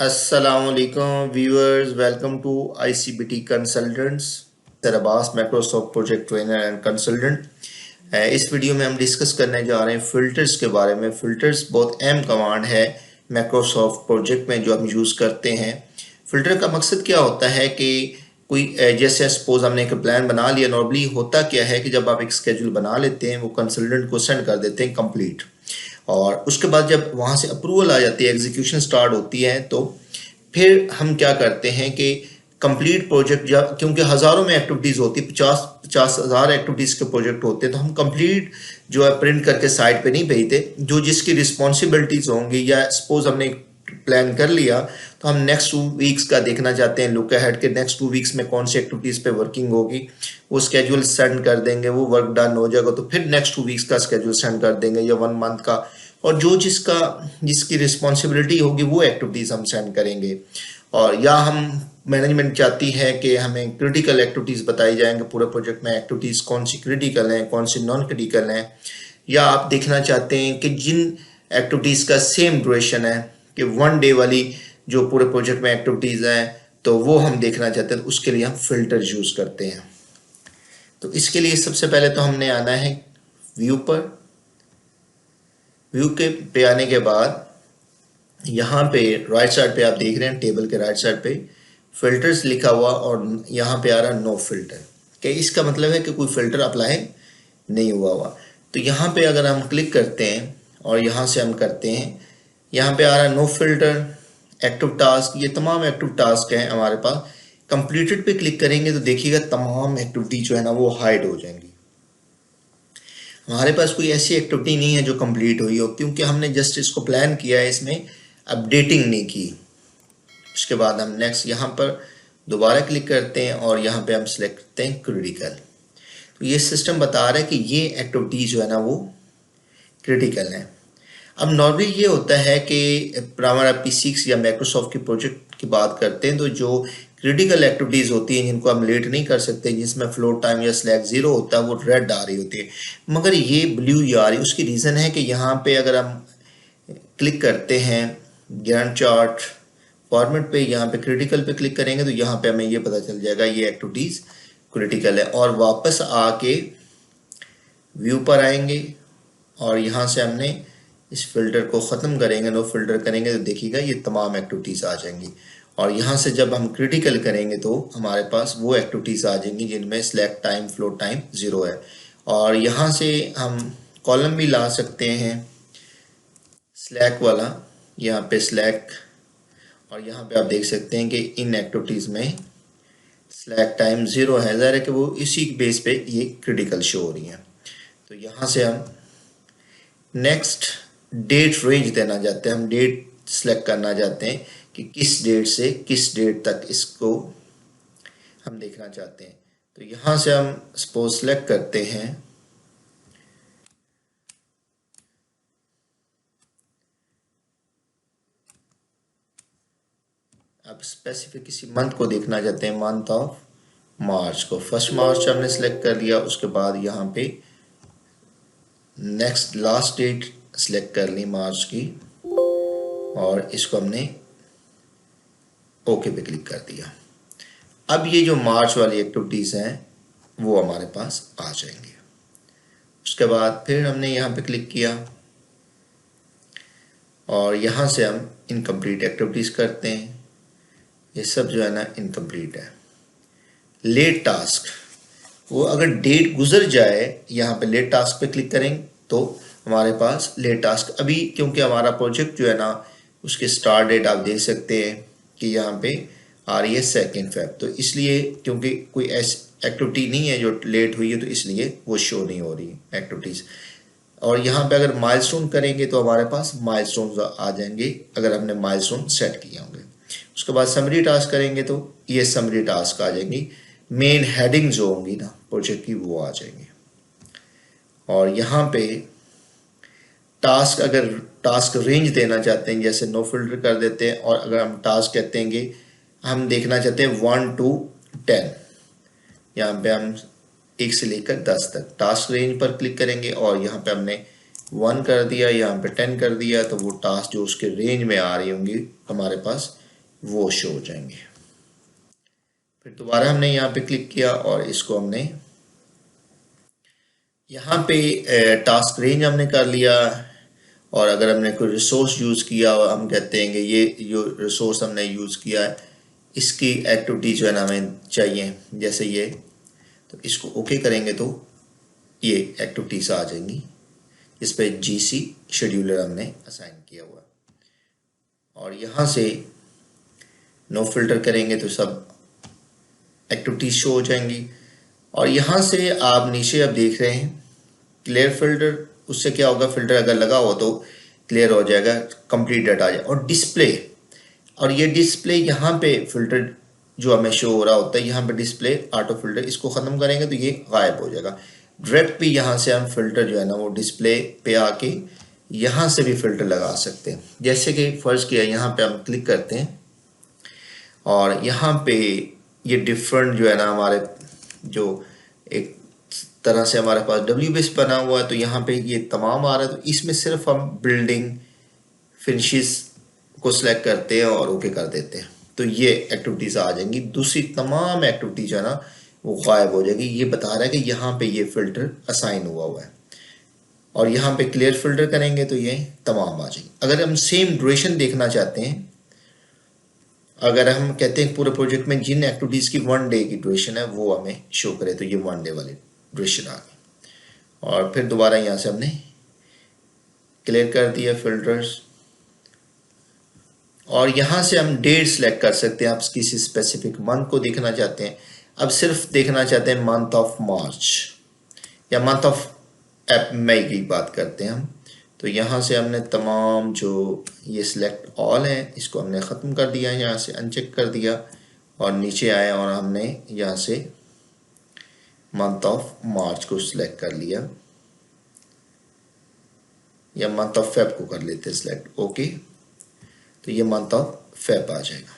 Assalamualaikum viewers, welcome to ICBT Consultants, तरबास Microsoft project trainer and consultant. इस video में हम डिस्कस करने जा रहे हैं फिल्टर्स के बारे में। फिल्टर्स बहुत अहम कमांड है माइक्रोसॉफ्ट प्रोजेक्ट में जो हम यूज़ करते हैं। फिल्टर का मकसद क्या होता है कि कोई जैसे सपोज हमने एक प्लान बना लिया। नॉर्मली होता क्या है कि जब आप एक स्केड्यूल बना लेते हैं वो कंसल्टेंट को सेंड कर देते हैं कंप्लीट, और उसके बाद जब वहाँ से अप्रूवल आ जाती है, एग्जीक्यूशन स्टार्ट होती है, तो फिर हम क्या करते हैं कि कंप्लीट प्रोजेक्ट जब, क्योंकि हज़ारों में एक्टिविटीज़ होती है, 50,000 एक्टिविटीज़ के प्रोजेक्ट होते हैं, तो हम कंप्लीट जो है प्रिंट करके साइट पे नहीं भेजते। जो जिसकी रिस्पॉन्सिबिलिटीज़ होंगी, या सपोज हमने प्लान कर लिया तो हम नेक्स्ट 2 वीक्स का देखना चाहते हैं, लुक अहेड के नेक्स्ट 2 वीक्स में कौन सी एक्टिविटीज़ पे वर्किंग होगी, वो स्केड्यूल सेंड कर देंगे। वो वर्क डन हो जाएगा तो फिर नेक्स्ट 2 वीक्स का स्केड्यूल सेंड कर देंगे या 1 मंथ का, और जो जिसकी रिस्पॉन्सिबिलिटी होगी वो एक्टिविटीज़ हम सेंड करेंगे। और या हम मैनेजमेंट चाहती है कि हमें क्रिटिकल एक्टिविटीज़ बताई जाएंगे पूरे प्रोजेक्ट में, एक्टिविटीज़ कौन सी क्रिटिकल हैं कौन सी नॉन क्रिटिकल हैं, या आप देखना चाहते हैं कि जिन एक्टिविटीज़ का सेम ड्यूरेशन है कि 1 डे वाली जो पूरे प्रोजेक्ट में एक्टिविटीज़ हैं, तो वो हम देखना चाहते हैं, तो उसके लिए हम फिल्टर यूज़ करते हैं। तो इसके लिए सबसे पहले तो हमने आना है व्यू पर। व्यू के पे आने के बाद यहाँ पे राइट साइड पे आप देख रहे हैं, टेबल के राइट साइड पे फिल्टर्स लिखा हुआ, और यहाँ पे आ रहा नो फिल्टर। क्या इसका मतलब है कि कोई फिल्टर अप्लाई नहीं हुआ। तो यहाँ पे अगर हम क्लिक करते हैं और यहाँ से हम करते हैं, यहाँ पे आ रहा है नो फिल्टर, एक्टिव टास्क, ये तमाम एक्टिव टास्क हैं हमारे पास। कंप्लीटेड पे क्लिक करेंगे तो देखिएगा तमाम एक्टिविटी जो है ना वो हाइड हो जाएंगी। हमारे पास कोई ऐसी एक्टिविटी नहीं है जो कंप्लीट हुई हो, क्योंकि हमने जस्ट इसको प्लान किया है, इसमें अपडेटिंग नहीं की। उसके बाद हम नेक्स्ट यहाँ पर दोबारा क्लिक करते हैं और यहाँ पे हम सिलेक्ट करते हैं क्रिटिकल। तो ये सिस्टम बता रहा है कि ये एक्टिविटी जो है ना वो क्रिटिकल है। अब नॉर्मली ये होता है कि हमारा P6 या माइक्रोसॉफ्ट के प्रोजेक्ट की बात करते हैं, तो जो क्रिटिकल एक्टिविटीज़ होती हैं जिनको हम लेट नहीं कर सकते, जिसमें फ्लोट टाइम या स्लैक 0 होता है, वो रेड आ रही होती है, मगर ये ब्लू ही आ रही है। उसकी रीज़न है कि यहाँ पे अगर हम क्लिक करते हैं गैंट चार्ट फॉर्मेट पे, यहाँ पे क्रिटिकल पे क्लिक करेंगे तो यहाँ पे हमें ये पता चल जाएगा ये एक्टिविटीज़ क्रिटिकल है। और वापस आके व्यू पर आएंगे और यहाँ से हमने इस फिल्टर को ख़त्म करेंगे, नो फिल्टर करेंगे, तो देखिएगा ये तमाम एक्टिविटीज़ आ जाएंगी। और यहाँ से जब हम क्रिटिकल करेंगे तो हमारे पास वो एक्टिविटीज़ आ जाएंगी जिनमें सिलेक्ट टाइम फ्लोट टाइम 0 है। और यहाँ से हम कॉलम भी ला सकते हैं स्लैक वाला, यहाँ पे स्लैक, और यहाँ पे आप देख सकते हैं कि इन एक्टिविटीज़ में स्लैक टाइम 0 है, ज़ाहिर है कि वो इसी बेस पे ये क्रिटिकल शो हो रही हैं। तो यहाँ से हम नेक्स्ट डेट रेंज देना चाहते हैं, हम डेट सेलेक्ट करना चाहते हैं कि किस डेट से किस डेट तक इसको हम देखना चाहते हैं। तो यहाँ से हम सपोज सेलेक्ट करते हैं अब स्पेसिफिक किसी मंथ को देखना चाहते हैं, मंथ ऑफ मार्च को, 1 मार्च हमने सेलेक्ट कर लिया। उसके बाद यहाँ पे नेक्स्ट लास्ट डेट सेलेक्ट कर ली मार्च की, और इसको हमने ओके पे क्लिक कर दिया। अब ये जो मार्च वाली एक्टिविटीज़ हैं वो हमारे पास आ जाएंगे। उसके बाद फिर हमने यहाँ पे क्लिक किया और यहाँ से हम इनकम्प्लीट एक्टिविटीज़ करते हैं। ये सब जो है ना इनकम्प्लीट है। लेट टास्क, वो अगर डेट गुजर जाए, यहाँ पे लेट टास्क पे क्लिक करेंगे तो हमारे पास लेट टास्क, अभी क्योंकि हमारा प्रोजेक्ट जो है ना उसके स्टार्ट डेट आप देख सकते हैं कि यहाँ पे आ रही है 2 फ़रवरी, तो इसलिए क्योंकि कोई ऐसी एक्टिविटी नहीं है जो लेट हुई है तो इसलिए वो शो नहीं हो रही एक्टिविटीज़। और यहाँ पे अगर माइलस्टोन करेंगे तो हमारे पास माइलस्टोन आ जाएंगे अगर हमने माइलस्टोन सेट किए होंगे। उसके बाद समरी टास्क करेंगे तो ये समरी टास्क आ जाएंगी, मेन हेडिंग जो होंगी ना प्रोजेक्ट की वो आ जाएंगी। और यहाँ पे टास्क, अगर टास्क रेंज देना चाहते हैं जैसे नो फिल्टर कर देते हैं, और अगर हम टास्क कहते हैं कि हम देखना चाहते हैं 1 to 10, यहाँ पे हम 1 से लेकर 10 तक टास्क रेंज पर क्लिक करेंगे और यहाँ पे हमने 1 कर दिया, यहाँ पे 10 कर दिया, तो वो टास्क जो उसके रेंज में आ रही होंगी हमारे पास वो शो हो जाएंगे। फिर दोबारा हमने यहाँ पे क्लिक किया और इसको हमने यहाँ पे टास्क रेंज हमने कर लिया। और अगर हमने कोई रिसोर्स यूज़ किया और हम कहते हैं कि ये जो रिसोर्स हमने यूज़ किया है इसकी एक्टिविटी जो है ना हमें चाहिए, जैसे ये, तो इसको ओके करेंगे तो ये एक्टिविटीज आ जाएंगी इस पे जीसी शेड्यूलर हमने असाइन किया हुआ। और यहाँ से नो फिल्टर करेंगे तो सब एक्टिविटीज शो हो जाएंगी। और यहाँ से आप नीचे अब देख रहे हैं क्लियर फिल्टर, उससे क्या होगा, फिल्टर अगर लगा हो तो क्लियर हो जाएगा, कंप्लीट डाटा आ जाएगा। और डिस्प्ले, और ये डिस्प्ले यहाँ पे फिल्टर जो हमें शो हो रहा होता है, यहाँ पे डिस्प्ले ऑटो फिल्टर, इसको ख़त्म करेंगे तो ये गायब हो जाएगा। डायरेक्ट भी यहाँ से हम फिल्टर जो है ना वो डिस्प्ले पे आके यहाँ से भी फिल्टर लगा सकते हैं। जैसे कि फ़र्ज़ किया यहाँ पे हम क्लिक करते हैं और यहाँ पे ये डिफरेंट जो है ना हमारे जो एक तरह से हमारे पास WBS बना हुआ है, तो यहाँ पे ये तमाम आ रहा है। तो इसमें सिर्फ हम बिल्डिंग फिनिशेस को सिलेक्ट करते हैं और ओके कर देते हैं, तो ये एक्टिविटीज़ आ जाएंगी। दूसरी तमाम एक्टिविटी जो है ना वो गायब हो जाएगी। ये बता रहा है कि यहाँ पे ये फिल्टर असाइन हुआ है। और यहाँ पे क्लियर फिल्टर करेंगे तो ये तमाम आ जाएंगे। अगर हम सेम ड्यूरेशन देखना चाहते हैं, अगर हम कहते हैं पूरे प्रोजेक्ट में जिन एक्टिविटीज़ की 1 डे की ड्यूरेशन है वो हमें शो करे, तो ये 1 डे वाली ड्यूरेशन आ गई। और फिर दोबारा यहाँ से हमने क्लियर कर दिया फिल्टर्स। और यहाँ से हम डेट सेलेक्ट कर सकते हैं। आप किसी स्पेसिफिक मंथ को देखना चाहते हैं, अब सिर्फ देखना चाहते हैं मंथ ऑफ मार्च या मंथ ऑफ मई की बात करते हैं हम, तो यहाँ से हमने तमाम जो ये सिलेक्ट ऑल है इसको हमने ख़त्म कर दिया, यहाँ से अनचेक कर दिया और नीचे आए और हमने यहाँ से मंथ ऑफ मार्च को सिलेक्ट कर लिया या मंथ ऑफ फेब को कर लेते हैं सिलेक्ट, ओके, तो ये मंथ ऑफ फेब आ जाएगा।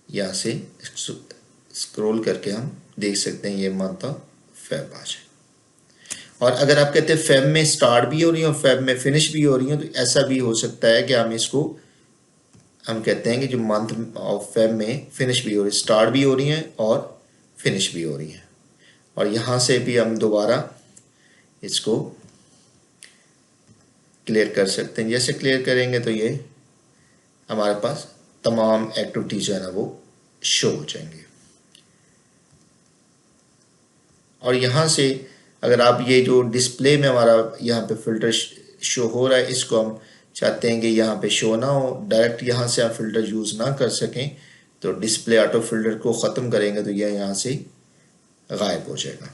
यहाँ से स्क्रॉल करके हम देख सकते हैं ये मंथ ऑफ फेब आ जाएगा। और अगर आप कहते हैं फेब में स्टार्ट भी हो रही है और फेब में फिनिश भी हो रही है, तो ऐसा भी हो सकता है कि हम इसको हम कहते हैं कि जो मंथ ऑफ फेब में फिनिश भी हो रही है, स्टार्ट भी हो रही है और फिनिश भी हो रही है। और यहाँ से भी हम दोबारा इसको क्लियर कर सकते हैं। जैसे क्लियर करेंगे तो ये हमारे पास तमाम एक्टिविटी जो है ना वो शो हो जाएंगे। और यहाँ से अगर आप ये जो डिस्प्ले में हमारा यहाँ पे फिल्टर शो हो रहा है, इसको हम चाहते हैं कि यहाँ पे शो ना हो, डायरेक्ट यहाँ से आप फिल्टर यूज़ ना कर सकें, तो डिस्प्ले ऑटो फिल्टर को ख़त्म करेंगे तो यह यहाँ से गायब हो जाएगा।